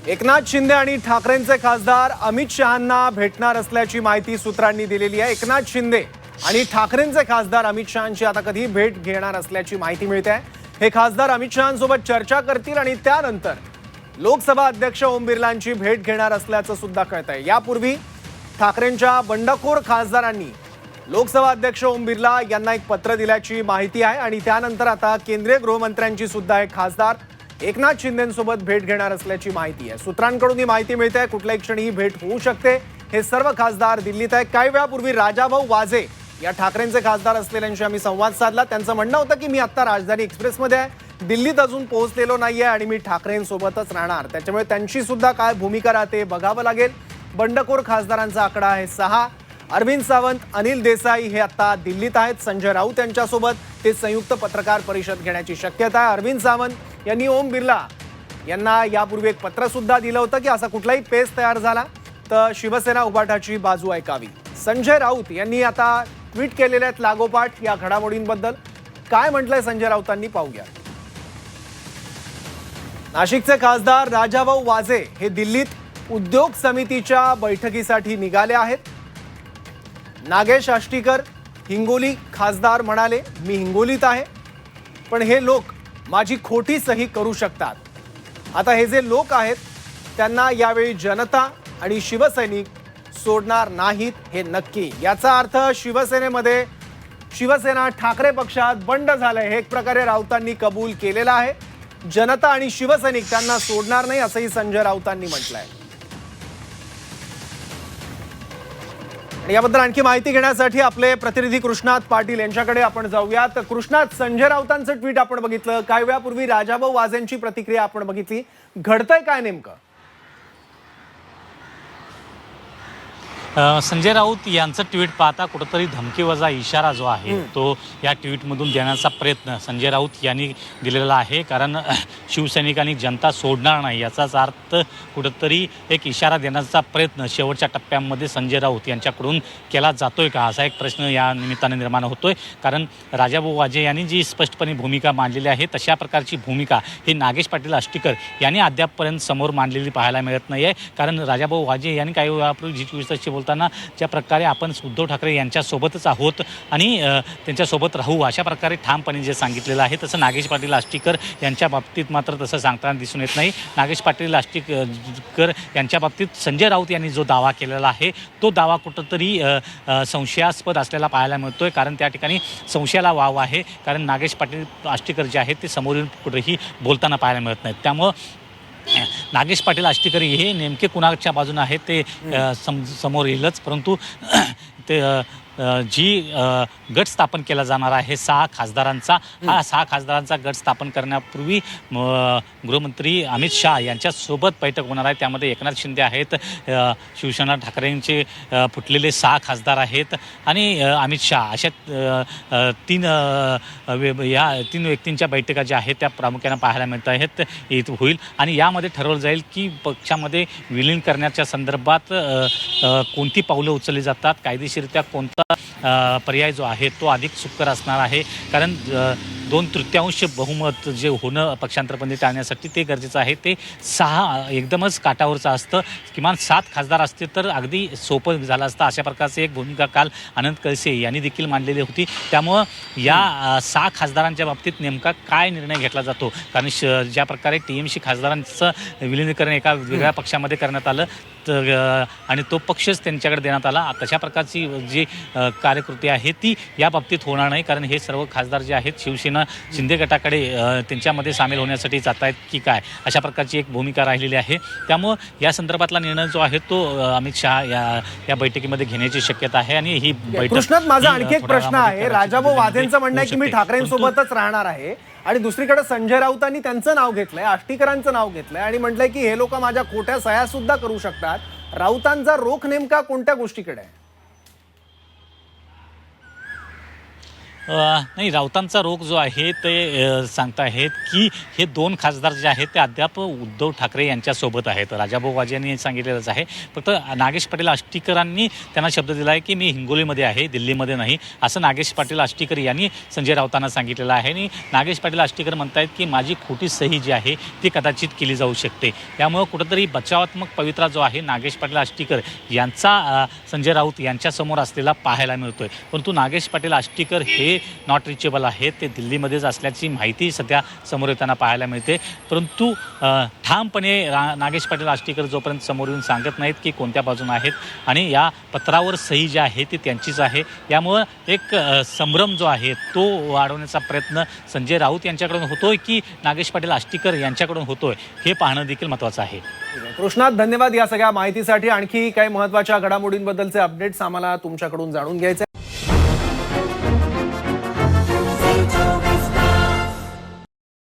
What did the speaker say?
एकनाथ शिंदे आणि ठाकरेंचे खासदार अमित शहांना भेटणार असल्याची माहिती सूत्रांनी दिलेली आहे। एकनाथ शिंदे आणि ठाकरेंचे खासदार अमित शहांची आता कधी भेट घेणार असल्याची माहिती मिळते आहे। हे खासदार अमित शहांसोबत चर्चा करतील आणि त्यानंतर लोकसभा अध्यक्ष ओम बिर्लांची भेट घेणार असल्याचं सुद्धा कळतंय। यापूर्वी ठाकरेंच्या बंडखोर खासदारांनी लोकसभा अध्यक्ष ओम बिर्ला यांना एक पत्र दिल्याची माहिती आहे आणि त्यानंतर आता केंद्रीय गृहमंत्र्यांची सुद्धा एक खासदार एकनाथ शिंदेंसोबत भेट घेणार असल्याची माहिती आहे। सूत्रांकडून ही माहिती मिळते आहे कुठल्याही क्षणी ही भेट होऊ शकते। हे सर्व खासदार दिल्लीत आहेत। काही वेळापूर्वी राजाभाऊ वाजे या ठाकरेंचे खासदार असलेल्यांशी आम्ही संवाद साधला। त्यांचं म्हणणं होतं की मी आता राजधानी एक्सप्रेसमध्ये आहे, दिल्लीत अजून पोहोचलेलो नाहीये आणि मी ठाकरेंसोबतच राहणार, त्याच्यामुळे त्यांची सुद्धा काय भूमिका राहते बघावं लागेल। बंडखोर खासदारांचा आकडा आहे 6। अरविंद सावंत, अनिल देसाई हे आता दिल्लीत आहेत। संजय राऊत यांच्यासोबत ते संयुक्त पत्रकार परिषद घेण्याची शक्यता आहे। अरविंद सावंत यांनी ओम बिर्ला यांना यापूर्वी एक पत्र सुद्धा दिलं होतं की असा कुठलाही पेच तयार झाला तर शिवसेना उभाटाची बाजू ऐकावी। संजय राऊत यांनी आता ट्विट केलेले आहेत लागोपाठ या घडामोडींबद्दल। काय म्हटलंय संजय राऊतांनी पाहूया। नाशिकचे खासदार राजाभाऊ वाजे हे दिल्लीत उद्योग समितीच्या बैठकीसाठी निघाले आहेत। नागेश आष्टीकर हिंगोली खासदार म्हणाले, मी हिंगोलीत आहे पण हे लोक माझी खोटी सही करू शकतात। आता हे जे लोक आहेत त्यांना यावेळी जनता आणि शिवसैनिक सोडणार नाहीत हे नक्की। याचा अर्थ शिवसेनेमध्ये शिवसेना ठाकरे पक्षात बंड झालंय हे एक प्रकारे राऊतांनी कबूल केलेलं आहे। जनता आणि शिवसैनिक त्यांना सोडणार नाही असंही संजय राऊतांनी म्हटलंय। याबद्दल आणखी माहिती घेण्यासाठी आपले प्रतिनिधी कृष्णात पाटील यांच्याकडे आपण जाऊयात। कृष्णात, संजय राऊतांचं ट्विट आपण बघितलं, काही वेळापूर्वी राजाभाऊ वाजेंची प्रतिक्रिया आपण बघितली, घडतंय काय नेमकं? संजय राऊत यांचं ट्विट पाहता कुठंतरी धमकीवजा इशारा जो आहे तो या ट्विटमधून देण्याचा प्रयत्न संजय राऊत यांनी दिलेला आहे। कारण शिवसैनिक आणि जनता सोडणार नाही याचाच अर्थ कुठंतरी एक इशारा देण्याचा प्रयत्न शेवटच्या टप्प्यामध्ये संजय राऊत यांच्याकडून केला जातोय का, असा एक प्रश्न या निमित्ताने निर्माण होतोय। कारण राजाभाऊ वाजे यांनी जी स्पष्टपणे भूमिका मांडलेली आहे तशा प्रकारची भूमिका ही नागेश पाटील आष्टीकर यांनी अद्यापपर्यंत समोर मांडलेली पाहायला मिळत नाही आहे। कारण राजाभाऊ वाजे यांनी काही वेळापूर्वी जी बोलताना ज्या प्रकारे आपण उद्धव ठाकरे यांच्यासोबतच आहोत आणि त्यांच्यासोबत राहू अशा प्रकारे ठामपणे जे सांगितलेलं आहे, तसं नागेश पाटील आष्टीकर यांच्या बाबतीत मात्र तसं सांगताना दिसून येत नाही। नागेश पाटील आष्टीकर यांच्या बाबतीत संजय राऊत यांनी जो दावा केलेला आहे तो दावा कुठंतरी संशयास्पद असलेला पाहायला मिळतोय। कारण त्या ठिकाणी संशयाला वाव आहे, कारण नागेश पाटील आष्टीकर जे आहेत ते समोरून कुठेही बोलताना पाहायला मिळत नाहीत। त्यामुळं नागेश पाटील आष्टीकर हे नेमके कुणाच्या बाजूने आहेत ते समोर येईलच। परंतु ते जी गट स्थापन केला जाणार आहे 6 खासदारांचा, हा 6 खासदारांचा गट स्थापन करण्यापूर्वी गृहमंत्री अमित शहा यांच्यासोबत बैठक होणार आहे। त्यामध्ये एकनाथ शिंदे आहेत, शिवसेना ठाकरेंचे फुटलेले 6 खासदार आहेत आणि अमित शहा अशा तीन व्यक्तींच्या बैठका ज्या आहेत त्या प्रामुख्याने पाहायला मिळत आहेत होईल आणि यामध्ये ठरवलं जाईल की पक्षामध्ये विलीन करण्याच्या संदर्भात कोणती पावलं उचलली जातात, कायदेशीररित्या कोणता पर्याय जो आहे तो अधिक सुकर असणार आहे। कारण 2/3 बहुमत जे होणं पक्षांतरबंदी टाळण्यासाठी ते गरजेचं आहे। ते 6 एकदमच काटावरचं असतं, किमान 7 खासदार असते तर अगदी सोपं झालं असतं। अशा प्रकारची एक भूमिका काल आनंद कळसे यांनी देखील मांडलेली होती। त्यामुळं या 6 खासदारांच्या बाबतीत नेमका काय निर्णय घेतला जातो, कारण ज्या प्रकारे TMC खासदारांचं विलीनीकरण एका वेगळ्या पक्षामध्ये करण्यात आलं आणि तो पक्षच त्यांच्याकडे देण्यात आला, तशा प्रकारची जी कार्यकृती आहे ती या बाबतीत होणार नाही। कारण हे सर्व खासदार जे आहेत शिवसेना शिंदे गटाकडे त्यांच्यामध्ये सामील होण्यासाठी जात आहेत की काय, अशा प्रकारची एक भूमिका राहिलेली आहे। त्यामुळं या संदर्भातला निर्णय जो आहे तो अमित शहा या बैठकीमध्ये घेण्याची शक्यता आहे आणि ही बैठक। कृष्णात, माझा आणखी एक प्रश्न आहे। राजाभाऊ वाजेंचं म्हणणं आहे की मी ठाकरेंसोबतच राहणार आहे आणि दुसरीकडे संजय राऊतांनी त्यांचं नाव घेतलंय, आष्टीकरांचं नाव घेतलंय आणि म्हटलंय की हे लोक माझ्या खोट्या सह्या सुद्धा करू शकतात। राऊतांचा रोख नेमका कोणत्या गोष्टीकडे आहे? नाही, राऊतांचा रोग जो आहे ते सांगताहेत की हे 2 खासदार जे आहेत ते अद्याप उद्धव ठाकरे यांच्यासोबत आहेत. राजाभाऊ वाजे यांनी सांगितलेलंच आहे. फक्त नागेश पाटील आष्टीकरांनी त्यांना शब्द दिला आहे की मी हिंगोलीमध्ये आहे, दिल्लीमध्ये नाही, असं नागेश पाटील आष्टीकर यांनी संजय राऊतांना सांगितलेलं आहे. आणि नागेश पाटील आष्टीकर म्हणतायत की माझी खोटी सही जी आहे ती कदाचित केली जाऊ शकते. त्यामुळं कुठंतरी बचावात्मक पवित्रा जो आहे नागेश पाटील आष्टीकर यांचा संजय राऊत यांच्यासमोर असलेला पाहायला मिळतोय. परंतु नागेश पाटील आष्टीकर हे नॉट रिचेबल आहेत, ते दिल्लीमध्येच असल्याची माहिती सध्या समोर येताना पाहायला मिळते. परंतु ठामपणे नागेश पाटील आष्टीकर जोपर्यंत समोर येऊन सांगत नाहीत की कोणत्या बाजूने आहेत आणि या पत्रावर सही जी आहे ती त्यांचीच आहे, यामुळं एक संभ्रम जो आहे तो वाढवण्याचा प्रयत्न संजय राऊत यांच्याकडून होतोय की नागेश पाटील आष्टीकर यांच्याकडून होतोय हे पाहणं देखील महत्त्वाचं आहे. कृष्णात, धन्यवाद या सगळ्या माहितीसाठी. आणखी काही महत्त्वाच्या घडामोडींबद्दलचे अपडेट्स आम्हाला तुमच्याकडून जाणून घ्यायचे.